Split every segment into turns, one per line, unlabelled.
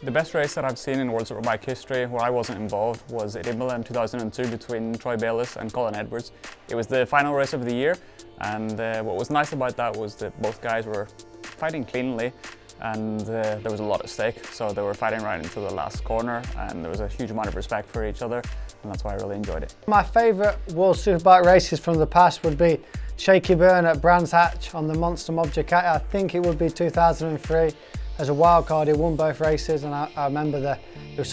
The best race that I've seen in World Superbike history where I wasn't involved was at Imola in 2002 between Troy Bayliss and Colin Edwards. It was the final race of the year, and what was nice about that was that both guys were fighting cleanly, and there was a lot at stake. So they were fighting right into the last corner, and there was a huge amount of respect for each other, and that's why I really enjoyed it.
My favourite World Superbike races from the past would be Shaky Byrne at Brands Hatch on the Monster WorldSBK. I think it would be 2003. As a wild card, he won both races, and I remember there was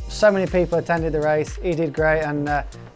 so many people attended the race. He did great, and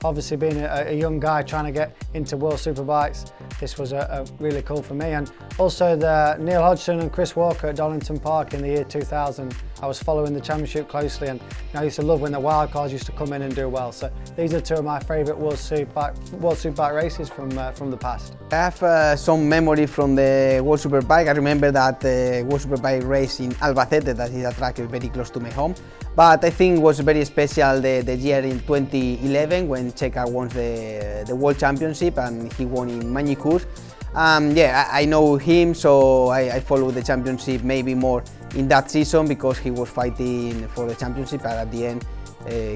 obviously being a young guy trying to get into World Superbikes, this was really cool for me. And also the Neil Hodgson and Chris Walker at Donington Park in the year 2000. I was following the championship closely, and I used to love when the wild cards used to come in and do well. So these are two of my favourite World Superbike races from the past.
I have some memory from the World Superbike. I remember that World Superbike race in Albacete, that is a track very close to my home. But I think it was very special the year in 2011 when Checa won the World Championship, and he won in Magny-Cours. Yeah, I know him, so I followed the championship maybe more in that season because he was fighting for the championship, and at the end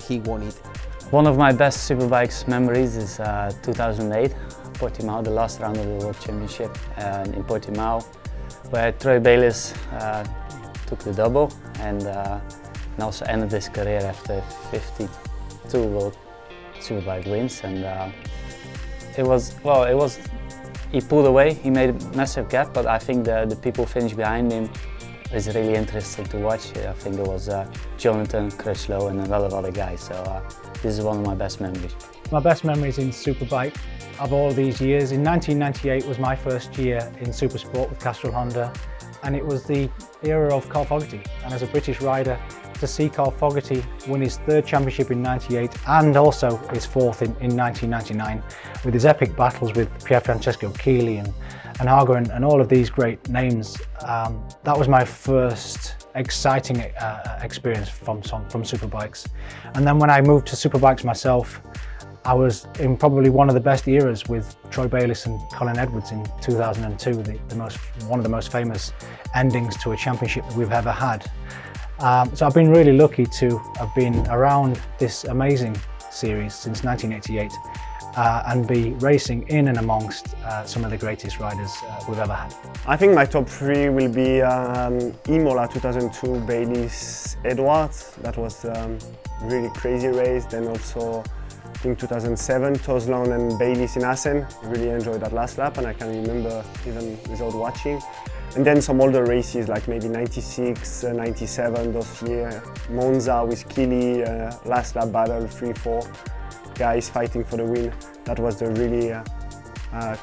he won it.
One of my best Superbikes memories is 2008, Portimao, the last round of the World Championship in Portimao, where Troy Bayliss took the double and also ended his career after 52 World Superbike wins. And he pulled away, he made a massive gap, but I think the people finished behind him is really interesting to watch. I think there was Jonathan, Crutchlow and a lot of other guys, so this is one of my best memories.
My best memories in Superbike of all these years. In 1998 was my first year in Supersport with Castrol Honda, and it was the era of Carl Fogarty. And as a British rider, to see Carl Fogarty win his third championship in '98 and also his fourth in 1999 with his epic battles with Pier Francesco Chili and Hager and all of these great names, that was my first exciting experience from Superbikes. And then when I moved to Superbikes myself, I was in probably one of the best eras with Troy Bayliss and Colin Edwards in 2002, one of the most famous endings to a championship that we've ever had. So I've been really lucky to have been around this amazing series since 1988 and be racing in and amongst some of the greatest riders we've ever had.
I think my top three will be Imola 2002, Bayliss, Edwards. That was a really crazy race. Then also I think 2007, Toslan and Bayliss in Assen. Really enjoyed that last lap, and I can remember even without watching. And then some older races like maybe 96, 97, those years. Monza with Chili, last lap battle, 3-4 guys fighting for the win. That was the really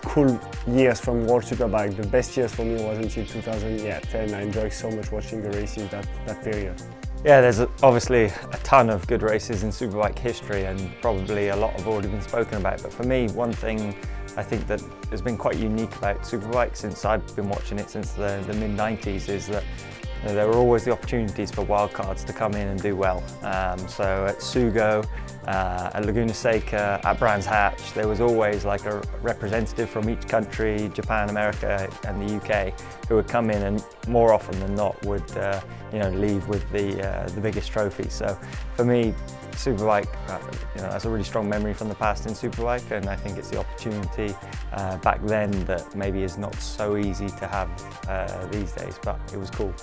cool years from World Superbike. The best years for me was until 2010. I enjoyed so much watching the races that period.
Yeah, there's obviously a ton of good races in Superbike history, and probably a lot have already been spoken about. But for me, one thing I think that has been quite unique about Superbike since I've been watching it since the mid-90s is that there were always the opportunities for wildcards to come in and do well. So at Sugo, at Laguna Seca, at Brands Hatch, there was always like a representative from each country, Japan, America and the UK, who would come in and more often than not would leave with the biggest trophies. So for me, Superbike, that's a really strong memory from the past in Superbike, and I think it's the opportunity back then that maybe is not so easy to have these days, but it was cool.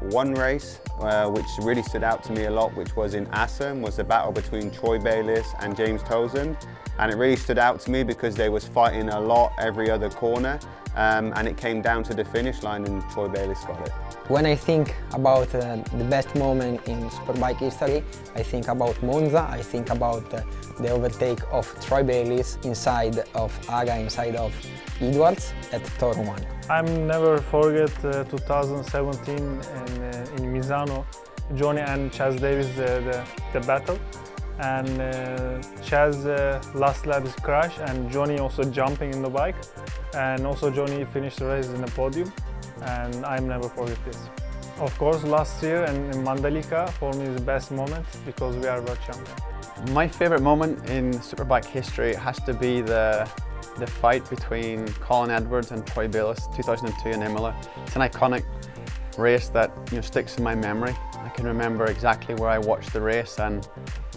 One race which really stood out to me a lot, which was in Assen, was the battle between Troy Bayliss and James Townsend, and it really stood out to me because they was fighting a lot every other corner, and it came down to the finish line and Troy Bayliss got it.
When I think about the best moment in Superbike history, I think about Monza, I think about the overtake of Troy Bayliss inside of Aga, inside of Edwards at Turn 1.
I'm never forget 2017 in Misano, Johnny and Chaz Davis the battle, and Chaz last lap is crash, and Johnny also jumping in the bike, and also Johnny finished the race in the podium, and I'm never forget this. Of course, last year in Mandalika for me is the best moment because we are world champion.
My favourite moment in Superbike history has to be the fight between Colin Edwards and Troy Bayliss, 2002 in Imola. It's an iconic race that sticks in my memory. I can remember exactly where I watched the race, and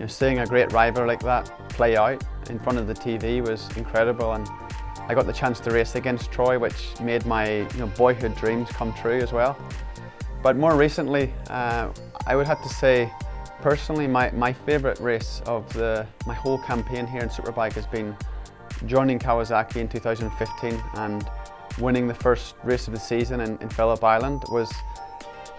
seeing a great rival like that play out in front of the TV was incredible. And I got the chance to race against Troy, which made my boyhood dreams come true as well. But more recently, I would have to say, personally, my favourite race of my whole campaign here in Superbike has been joining Kawasaki in 2015 and winning the first race of the season in Phillip Island was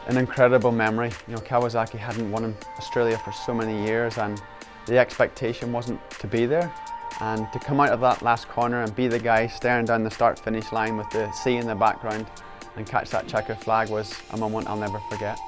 an incredible memory. Kawasaki hadn't won in Australia for so many years, and the expectation wasn't to be there. And to come out of that last corner and be the guy staring down the start-finish line with the sea in the background and catch that checker flag was a moment I'll never forget.